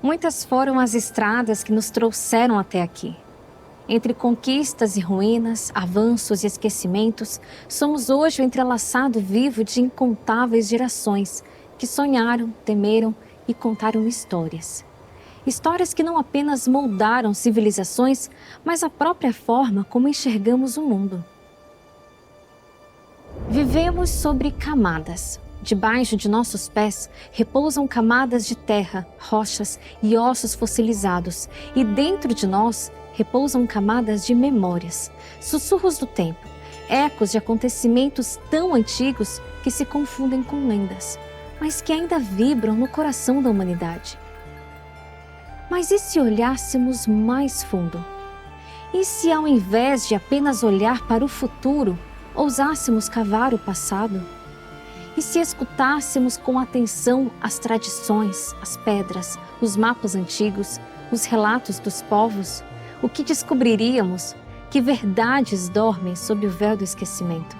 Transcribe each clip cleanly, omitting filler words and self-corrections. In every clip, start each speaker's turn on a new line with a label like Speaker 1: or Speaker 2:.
Speaker 1: Muitas foram as estradas que nos trouxeram até aqui. Entre conquistas e ruínas, avanços e esquecimentos, somos hoje o entrelaçado vivo de incontáveis gerações que sonharam, temeram e contaram histórias. Histórias que não apenas moldaram civilizações, mas a própria forma como enxergamos o mundo. Vivemos sobre camadas. Debaixo de nossos pés repousam camadas de terra, rochas e ossos fossilizados, e dentro de nós repousam camadas de memórias, sussurros do tempo, ecos de acontecimentos tão antigos que se confundem com lendas, mas que ainda vibram no coração da humanidade. Mas e se olhássemos mais fundo? E se ao invés de apenas olhar para o futuro, ousássemos cavar o passado? E se escutássemos com atenção as tradições, as pedras, os mapas antigos, os relatos dos povos, o que descobriríamos? Que verdades dormem sob o véu do esquecimento?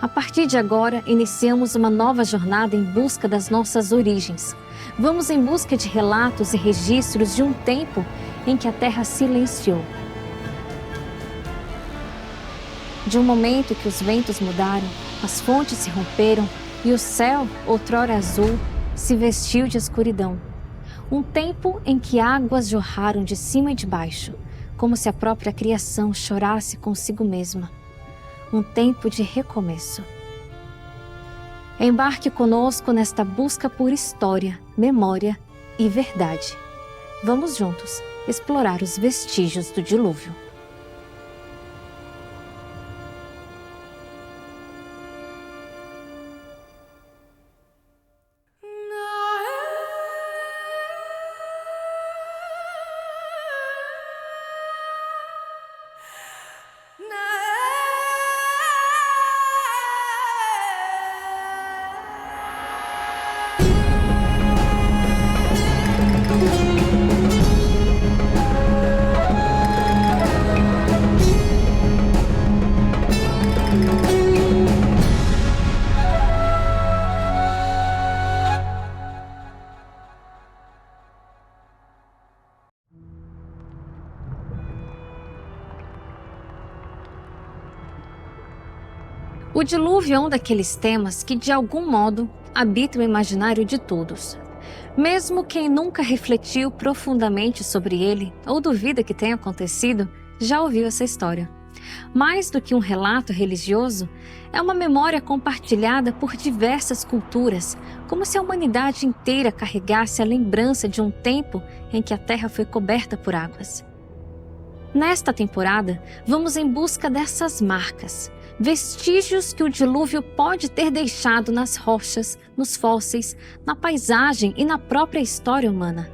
Speaker 1: A partir de agora, iniciamos uma nova jornada em busca das nossas origens. Vamos em busca de relatos e registros de um tempo em que a Terra silenciou. De um momento que os ventos mudaram, as fontes se romperam e o céu, outrora azul, se vestiu de escuridão. Um tempo em que águas jorraram de cima e de baixo, como se a própria criação chorasse consigo mesma. Um tempo de recomeço. Embarque conosco nesta busca por história, memória e verdade. Vamos juntos explorar os vestígios do dilúvio. O dilúvio é um daqueles temas que, de algum modo, habita o imaginário de todos. Mesmo quem nunca refletiu profundamente sobre ele ou duvida que tenha acontecido, já ouviu essa história. Mais do que um relato religioso, é uma memória compartilhada por diversas culturas, como se a humanidade inteira carregasse a lembrança de um tempo em que a Terra foi coberta por águas. Nesta temporada, vamos em busca dessas marcas, vestígios que o dilúvio pode ter deixado nas rochas, nos fósseis, na paisagem e na própria história humana.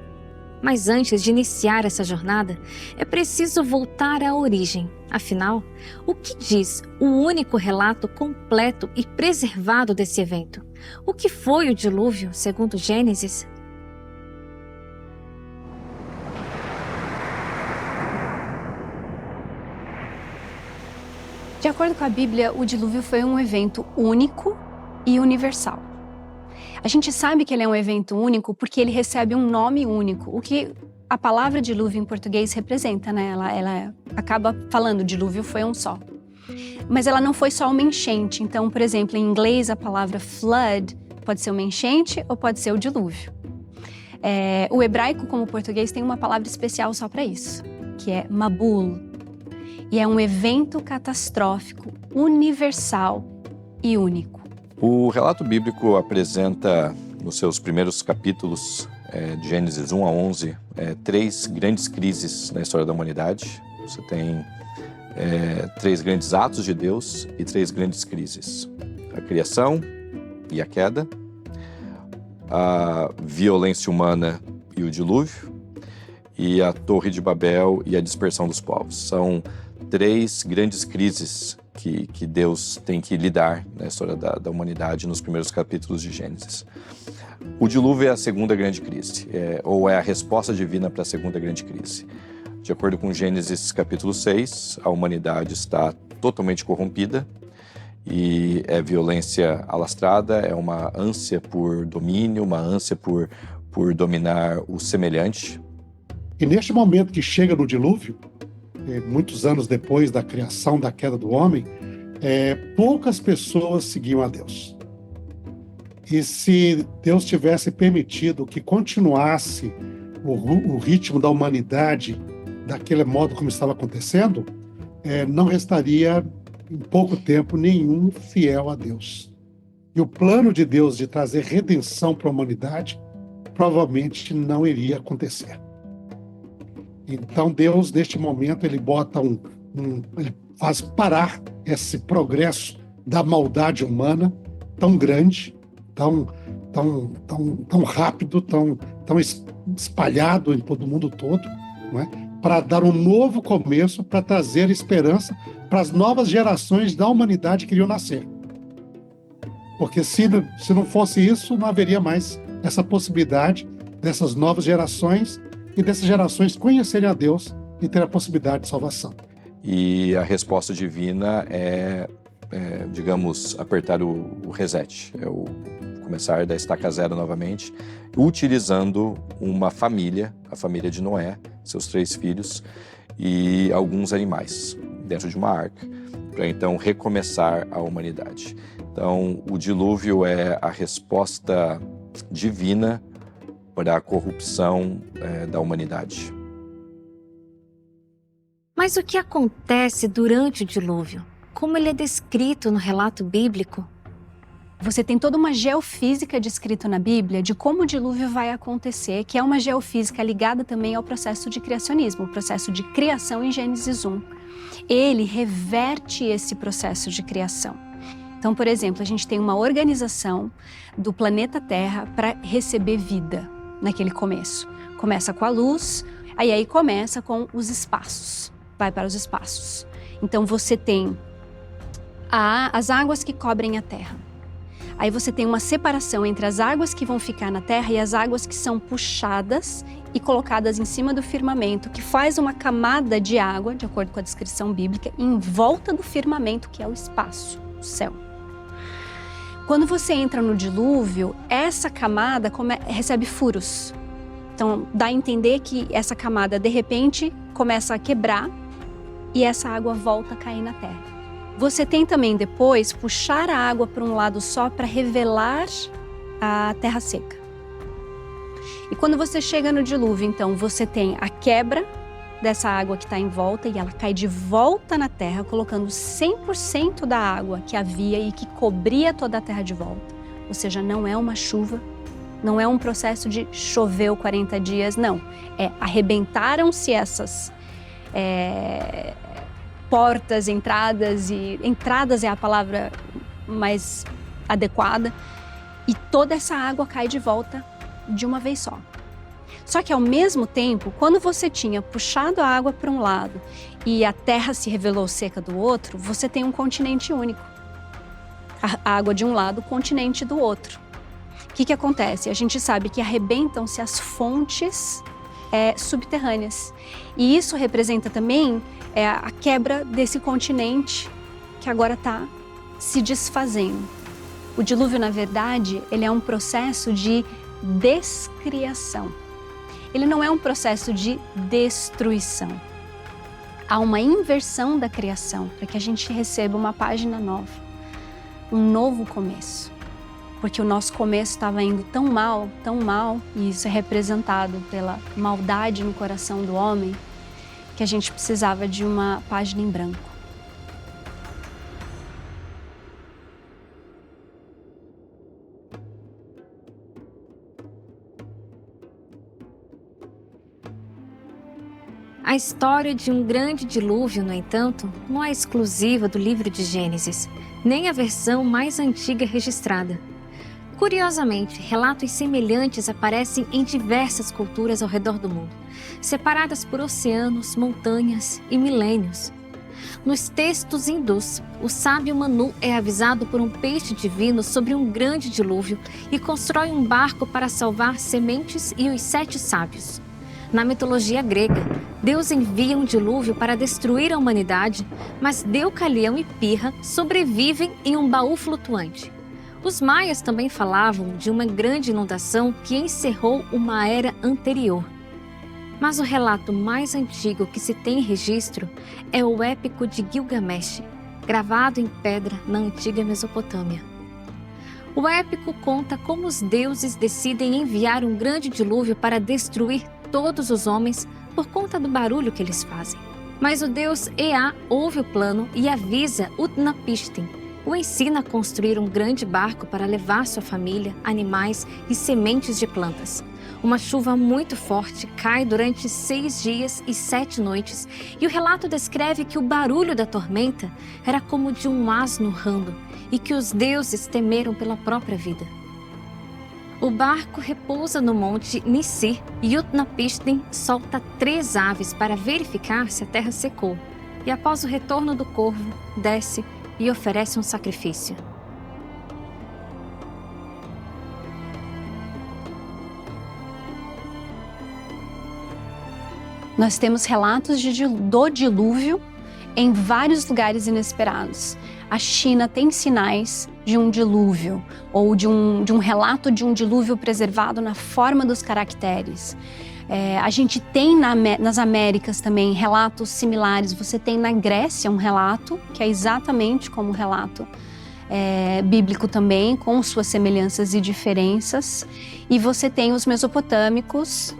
Speaker 1: Mas antes de iniciar essa jornada, é preciso voltar à origem. Afinal, o que diz o único relato completo e preservado desse evento? O que foi o dilúvio, segundo Gênesis?
Speaker 2: De acordo com a Bíblia, o dilúvio foi um evento único e universal. A gente sabe que ele é um evento único porque ele recebe um nome único, o que a palavra dilúvio em português representa, né? Ela acaba falando dilúvio foi um só. Mas ela não foi só uma enchente. Então, por exemplo, em inglês a palavra flood pode ser uma enchente ou pode ser o dilúvio. O hebraico, como o português, tem uma palavra especial só para isso, que é mabul. E é um evento catastrófico, universal e único.
Speaker 3: O relato bíblico apresenta, nos seus primeiros capítulos, de Gênesis 1 a 11, três grandes crises na história da humanidade. Você tem três grandes atos de Deus e três grandes crises. A criação e a queda, a violência humana e o dilúvio, e a Torre de Babel e a dispersão dos povos. São três grandes crises que Deus tem que lidar na história da humanidade nos primeiros capítulos de Gênesis. O dilúvio é a segunda grande crise, ou é a resposta divina para a segunda grande crise. De acordo com Gênesis capítulo 6, a humanidade está totalmente corrompida e é violência alastrada, é uma ânsia por domínio, uma ânsia por por dominar o semelhante.
Speaker 4: E neste momento que chega no dilúvio, muitos anos depois da criação, da queda do homem, poucas pessoas seguiam a Deus. E se Deus tivesse permitido que continuasse o ritmo da humanidade daquele modo como estava acontecendo, não restaria em pouco tempo nenhum fiel a Deus. E o plano de Deus de trazer redenção para a humanidade provavelmente não iria acontecer. Então Deus, neste momento, ele bota ele faz parar esse progresso da maldade humana tão grande, tão rápido, tão espalhado em todo o mundo todo, não é? Para dar um novo começo, para trazer esperança para as novas gerações da humanidade que iriam nascer. Porque se não fosse isso, não haveria mais essa possibilidade dessas novas gerações e dessas gerações conhecerem a Deus e ter a possibilidade de salvação.
Speaker 3: E a resposta divina digamos, apertar o reset, começar da estaca zero novamente, utilizando uma família, a família de Noé, seus 3 filhos e alguns animais dentro de uma arca, para então recomeçar a humanidade. Então, o dilúvio é a resposta divina para a corrupção da humanidade.
Speaker 1: Mas o que acontece durante o dilúvio? Como ele é descrito no relato bíblico?
Speaker 2: Você tem toda uma geofísica descrita na Bíblia de como o dilúvio vai acontecer, que é uma geofísica ligada também ao processo de criacionismo, o processo de criação em Gênesis 1. Ele reverte esse processo de criação. Então, por exemplo, a gente tem uma organização do planeta Terra para receber vida naquele começo. Começa com a luz, aí começa com os espaços, vai para os espaços. Então você tem as águas que cobrem a Terra. Aí você tem uma separação entre as águas que vão ficar na Terra e as águas que são puxadas e colocadas em cima do firmamento, que faz uma camada de água, de acordo com a descrição bíblica, em volta do firmamento, que é o espaço, o céu. Quando você entra no dilúvio, essa camada recebe furos. Então, dá a entender que essa camada, de repente, começa a quebrar e essa água volta a cair na terra. Você tem também depois puxar a água para um lado só para revelar a terra seca. E quando você chega no dilúvio, então, você tem a quebra dessa água que está em volta e ela cai de volta na terra, colocando 100% da água que havia e que cobria toda a terra de volta. Ou seja, não é uma chuva, não é um processo de choveu 40 dias, não. Arrebentaram-se essas portas, entradas é a palavra mais adequada, e toda essa água cai de volta de uma vez só. Só que ao mesmo tempo, quando você tinha puxado a água para um lado e a terra se revelou seca do outro, você tem um continente único. A água de um lado, o continente do outro. O que acontece? A gente sabe que arrebentam-se as fontes subterrâneas. E isso representa também a quebra desse continente que agora está se desfazendo. O dilúvio, na verdade, ele é um processo de descriação. Ele não é um processo de destruição. Há uma inversão da criação para que a gente receba uma página nova, um novo começo. Porque o nosso começo estava indo tão mal, e isso é representado pela maldade no coração do homem, que a gente precisava de uma página em branco.
Speaker 1: A história de um grande dilúvio, no entanto, não é exclusiva do livro de Gênesis, nem a versão mais antiga registrada. Curiosamente, relatos semelhantes aparecem em diversas culturas ao redor do mundo, separadas por oceanos, montanhas e milênios. Nos textos hindus, o sábio Manu é avisado por um peixe divino sobre um grande dilúvio e constrói um barco para salvar sementes e os 7 sábios. Na mitologia grega, Deus envia um dilúvio para destruir a humanidade, mas Deucalião e Pirra sobrevivem em um baú flutuante. Os maias também falavam de uma grande inundação que encerrou uma era anterior. Mas o relato mais antigo que se tem registro é o épico de Gilgamesh, gravado em pedra na antiga Mesopotâmia. O épico conta como os deuses decidem enviar um grande dilúvio para destruir todos os homens por conta do barulho que eles fazem. Mas o deus Ea ouve o plano e avisa Utnapishtim, o ensina a construir um grande barco para levar sua família, animais e sementes de plantas. Uma chuva muito forte cai durante 6 dias e 7 noites, e o relato descreve que o barulho da tormenta era como de um asno rando, e que os deuses temeram pela própria vida. O barco repousa no monte Nisir e Utnapishtim solta 3 aves para verificar se a terra secou, e após o retorno do corvo, desce e oferece um sacrifício.
Speaker 2: Nós temos relatos do dilúvio em vários lugares inesperados. A China tem sinais de um dilúvio, ou de um relato de um dilúvio preservado na forma dos caracteres. A gente tem nas Américas também relatos similares. Você tem na Grécia um relato, que é exatamente como o relato bíblico também, com suas semelhanças e diferenças. E você tem os mesopotâmicos,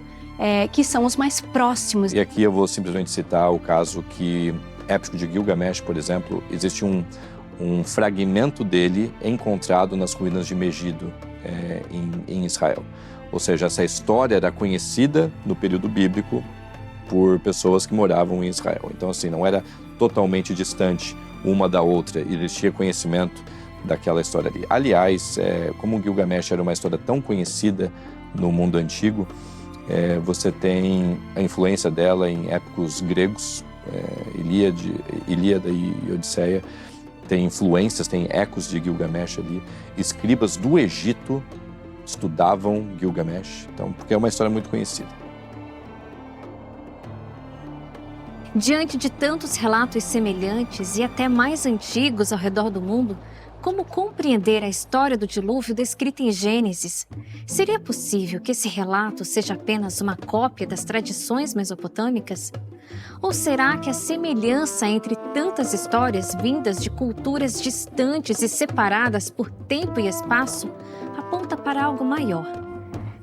Speaker 2: que são os mais próximos.
Speaker 3: E aqui eu vou simplesmente citar o caso que, épico de Gilgamesh, por exemplo, existe um fragmento dele encontrado nas ruínas de Megido, em Israel. Ou seja, essa história era conhecida no período bíblico por pessoas que moravam em Israel. Então, assim, não era totalmente distante uma da outra, e eles tinham conhecimento daquela história ali. Aliás, como Gilgamesh era uma história tão conhecida no mundo antigo, você tem a influência dela em épicos gregos, Ilíada e Odisseia, tem influências, tem ecos de Gilgamesh ali. Escribas do Egito estudavam Gilgamesh, então, porque é uma história muito conhecida.
Speaker 1: Diante de tantos relatos semelhantes e até mais antigos ao redor do mundo, como compreender a história do dilúvio descrita em Gênesis? Seria possível que esse relato seja apenas uma cópia das tradições mesopotâmicas? Ou será que a semelhança entre tantas histórias vindas de culturas distantes e separadas por tempo e espaço aponta para algo maior?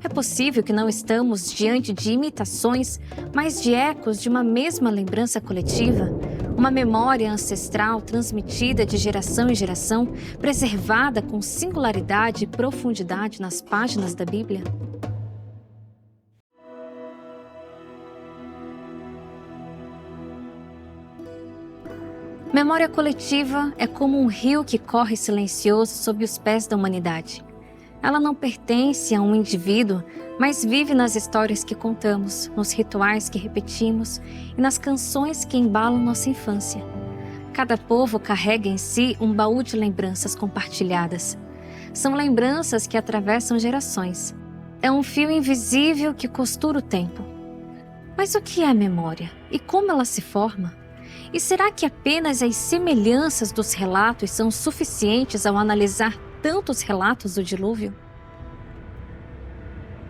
Speaker 1: É possível que não estamos diante de imitações, mas de ecos de uma mesma lembrança coletiva? Uma memória ancestral transmitida de geração em geração, preservada com singularidade e profundidade nas páginas da Bíblia? Memória coletiva é como um rio que corre silencioso sob os pés da humanidade. Ela não pertence a um indivíduo, mas vive nas histórias que contamos, nos rituais que repetimos e nas canções que embalam nossa infância. Cada povo carrega em si um baú de lembranças compartilhadas. São lembranças que atravessam gerações. É um fio invisível que costura o tempo. Mas o que é a memória? E como ela se forma? E será que apenas as semelhanças dos relatos são suficientes ao analisar tantos relatos do dilúvio?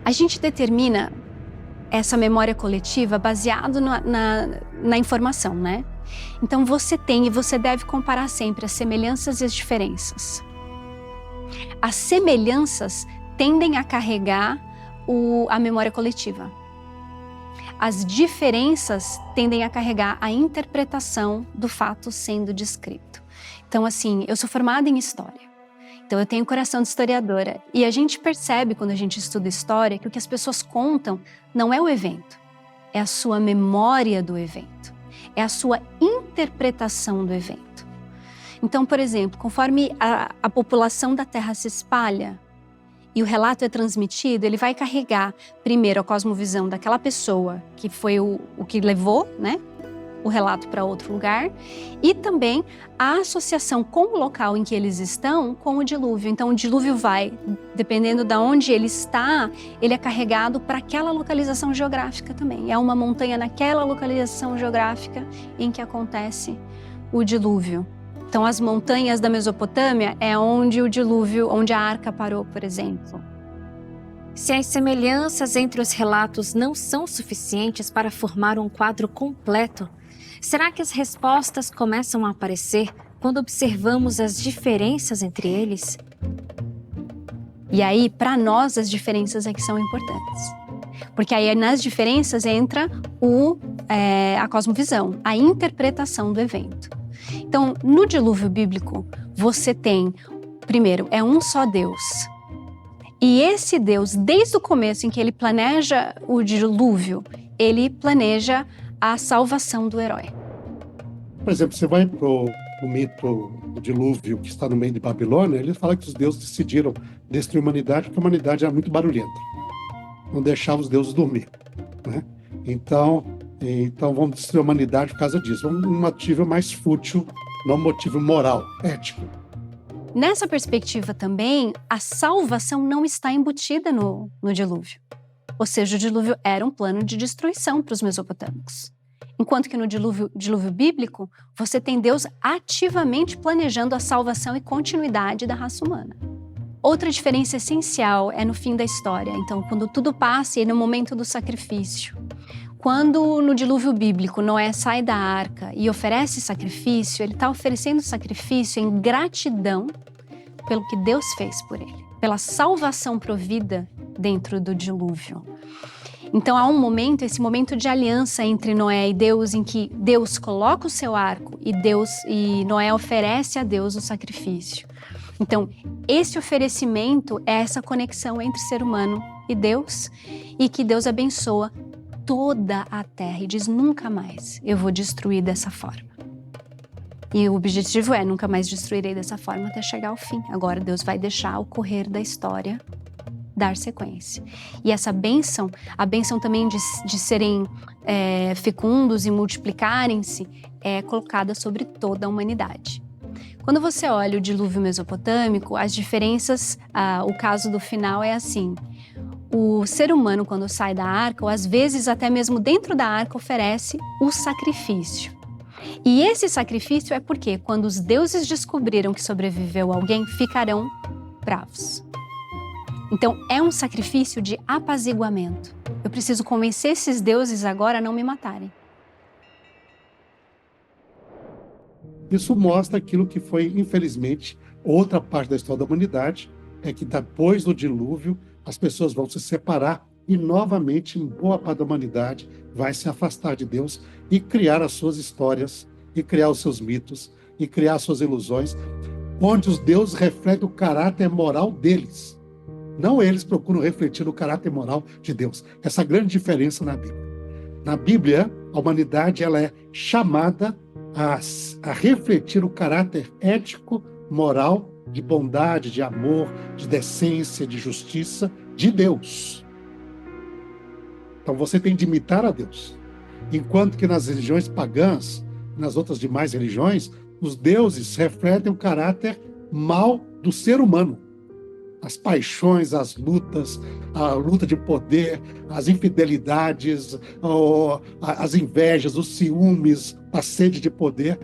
Speaker 2: A gente determina essa memória coletiva baseado na informação, né? Então você tem e você deve comparar sempre as semelhanças e as diferenças. As semelhanças tendem a carregar a memória coletiva. As diferenças tendem a carregar a interpretação do fato sendo descrito. Então, assim, eu sou formada em história. Então, eu tenho coração de historiadora. E a gente percebe, quando a gente estuda história, que o que as pessoas contam não é o evento. É a sua memória do evento. É a sua interpretação do evento. Então, por exemplo, conforme a população da Terra se espalha e o relato é transmitido, ele vai carregar, primeiro, a cosmovisão daquela pessoa, que foi o que levou, né, o relato para outro lugar, e também a associação com o local em que eles estão com o dilúvio. Então, o dilúvio vai, dependendo de onde ele está, ele é carregado para aquela localização geográfica também. É uma montanha naquela localização geográfica em que acontece o dilúvio. Então, as montanhas da Mesopotâmia é onde o dilúvio, onde a arca parou, por exemplo.
Speaker 1: Se as semelhanças entre os relatos não são suficientes para formar um quadro completo, será que as respostas começam a aparecer quando observamos as diferenças entre eles?
Speaker 2: E aí, para nós, as diferenças é que são importantes. Porque aí nas diferenças entra a cosmovisão, a interpretação do evento. Então, no dilúvio bíblico, você tem, primeiro, é um só Deus. E esse Deus, desde o começo em que ele planeja o dilúvio, ele planeja a salvação do herói.
Speaker 4: Por exemplo, você vai para o mito do dilúvio que está no meio de Babilônia, ele fala que os deuses decidiram destruir a humanidade porque a humanidade era muito barulhenta. Não deixava os deuses dormir, né? Então vamos destruir a humanidade por causa disso. Um motivo mais fútil, não um motivo moral, ético.
Speaker 2: Nessa perspectiva também, a salvação não está embutida no dilúvio. Ou seja, o dilúvio era um plano de destruição para os mesopotâmicos. Enquanto que no dilúvio bíblico, você tem Deus ativamente planejando a salvação e continuidade da raça humana. Outra diferença essencial é no fim da história. Então, quando tudo passa e no momento do sacrifício. Quando no dilúvio bíblico Noé sai da arca e oferece sacrifício, ele está oferecendo sacrifício em gratidão pelo que Deus fez por ele, pela salvação provida dentro do dilúvio. Então há um momento, esse momento de aliança entre Noé e Deus, em que Deus coloca o seu arco e Noé oferece a Deus o sacrifício. Então, esse oferecimento é essa conexão entre ser humano e Deus, e que Deus abençoa toda a terra e diz: nunca mais eu vou destruir dessa forma. E o objetivo é: nunca mais destruirei dessa forma até chegar ao fim. Agora Deus vai deixar o correr da história dar sequência. E essa bênção, a bênção também de serem fecundos e multiplicarem-se, é colocada sobre toda a humanidade. Quando você olha o dilúvio mesopotâmico, as diferenças, o caso do final é assim: o ser humano, quando sai da arca, ou às vezes até mesmo dentro da arca, oferece o sacrifício. E esse sacrifício é porque, quando os deuses descobriram que sobreviveu alguém, ficarão bravos. Então, é um sacrifício de apaziguamento. Eu preciso convencer esses deuses agora a não me matarem.
Speaker 4: Isso mostra aquilo que foi, infelizmente, outra parte da história da humanidade, é que depois do dilúvio, as pessoas vão se separar e, novamente, boa parte da humanidade vai se afastar de Deus e criar as suas histórias, e criar os seus mitos, e criar as suas ilusões, onde os deuses refletem o caráter moral deles. Não eles procuram refletir o caráter moral de Deus. Essa grande diferença na Bíblia. Na Bíblia, a humanidade ela é chamada a refletir o caráter ético, moral, de bondade, de amor, de decência, de justiça de Deus. Então você tem de imitar a Deus. Enquanto que nas religiões pagãs, nas outras demais religiões, os deuses refletem o caráter mau do ser humano. As paixões, as lutas, a luta de poder, as infidelidades, as invejas, os ciúmes, a sede de poder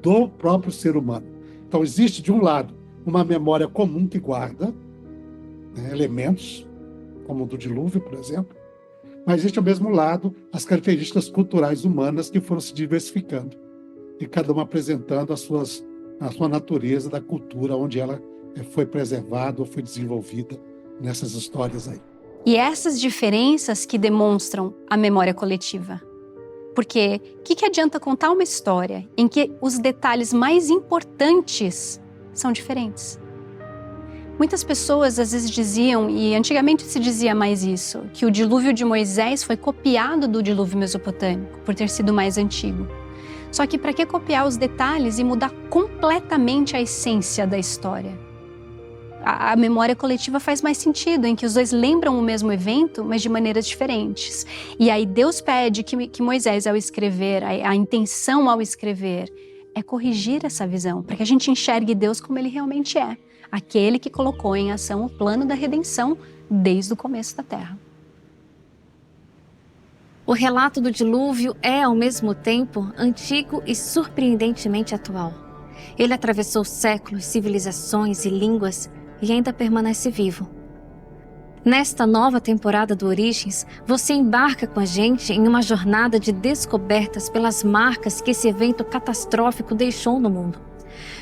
Speaker 4: do próprio ser humano. Então existe, de um lado, uma memória comum que guarda elementos, como o do dilúvio, por exemplo, mas existe, ao mesmo lado, as características culturais humanas que foram se diversificando, e cada uma apresentando a sua natureza da cultura onde ela foi preservada ou foi desenvolvida nessas histórias aí.
Speaker 2: E essas diferenças que demonstram a memória coletiva. Porque o que adianta contar uma história em que os detalhes mais importantes são diferentes? Muitas pessoas às vezes diziam, e antigamente se dizia mais isso, que o dilúvio de Moisés foi copiado do dilúvio mesopotâmico, por ter sido mais antigo. Só que para que copiar os detalhes e mudar completamente a essência da história? A memória coletiva faz mais sentido, em que os dois lembram o mesmo evento, mas de maneiras diferentes. E aí Deus pede que Moisés, ao escrever, a intenção ao escrever, é corrigir essa visão, para que a gente enxergue Deus como ele realmente é, aquele que colocou em ação o plano da redenção desde o começo da Terra.
Speaker 1: O relato do dilúvio é, ao mesmo tempo, antigo e surpreendentemente atual. Ele atravessou séculos, civilizações e línguas e ainda permanece vivo. Nesta nova temporada do Origens, você embarca com a gente em uma jornada de descobertas pelas marcas que esse evento catastrófico deixou no mundo.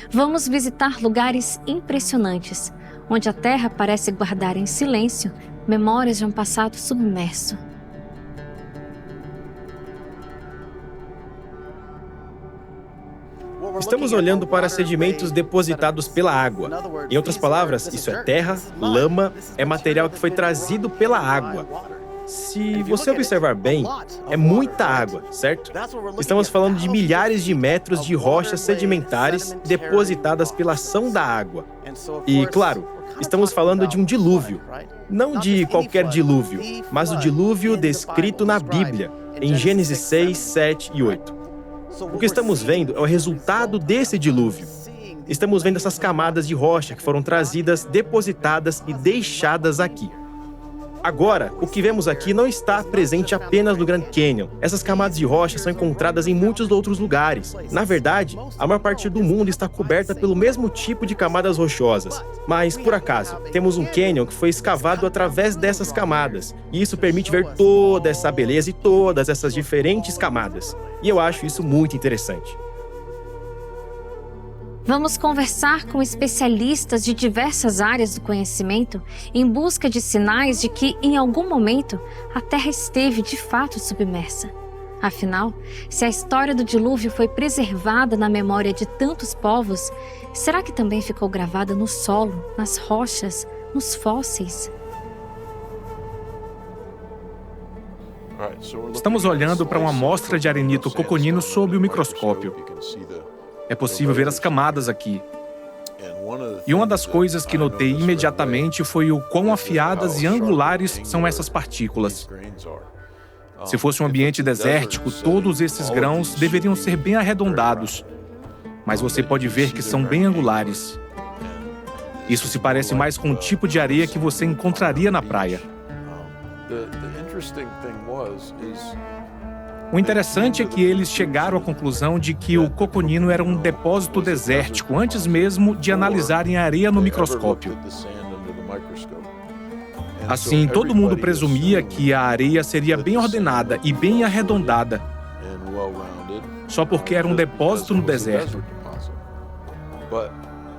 Speaker 1: Vamos visitar lugares impressionantes, onde a Terra parece guardar em silêncio memórias de um passado submerso.
Speaker 5: Estamos olhando para sedimentos depositados pela água. Em outras palavras, isso é terra, lama, é material que foi trazido pela água. Se você observar bem, é muita água, certo? Estamos falando de milhares de metros de rochas sedimentares depositadas pela ação da água. E, claro, estamos falando de um dilúvio. Não de qualquer dilúvio, mas o dilúvio descrito na Bíblia, em Gênesis 6, 7 e 8. O que estamos vendo é o resultado desse dilúvio. Estamos vendo essas camadas de rocha que foram trazidas, depositadas e deixadas aqui. Agora, o que vemos aqui não está presente apenas no Grand Canyon. Essas camadas de rocha são encontradas em muitos outros lugares. Na verdade, a maior parte do mundo está coberta pelo mesmo tipo de camadas rochosas. Mas, por acaso, temos um canyon que foi escavado através dessas camadas. E isso permite ver toda essa beleza e todas essas diferentes camadas. E eu acho isso muito interessante.
Speaker 1: Vamos conversar com especialistas de diversas áreas do conhecimento em busca de sinais de que, em algum momento, a Terra esteve de fato submersa. Afinal, se a história do dilúvio foi preservada na memória de tantos povos, será que também ficou gravada no solo, nas rochas, nos fósseis?
Speaker 6: Estamos olhando para uma amostra de arenito coconino sob o microscópio. É possível ver as camadas aqui. E uma das coisas que notei imediatamente foi o quão afiadas e angulares são essas partículas. Se fosse um ambiente desértico, todos esses grãos deveriam ser bem arredondados. Mas você pode ver que são bem angulares. Isso se parece mais com o tipo de areia que você encontraria na praia. O interessante é que eles chegaram à conclusão de que o coconino era um depósito desértico antes mesmo de analisarem a areia no microscópio. Assim, todo mundo presumia que a areia seria bem ordenada e bem arredondada, só porque era um depósito no deserto.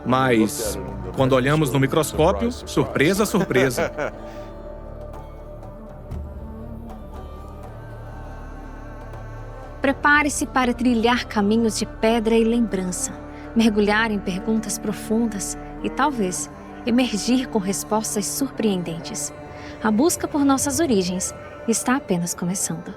Speaker 6: Mas, quando olhamos no microscópio, surpresa, surpresa.
Speaker 1: Prepare-se para trilhar caminhos de pedra e lembrança, mergulhar em perguntas profundas e, talvez, emergir com respostas surpreendentes. A busca por nossas origens está apenas começando.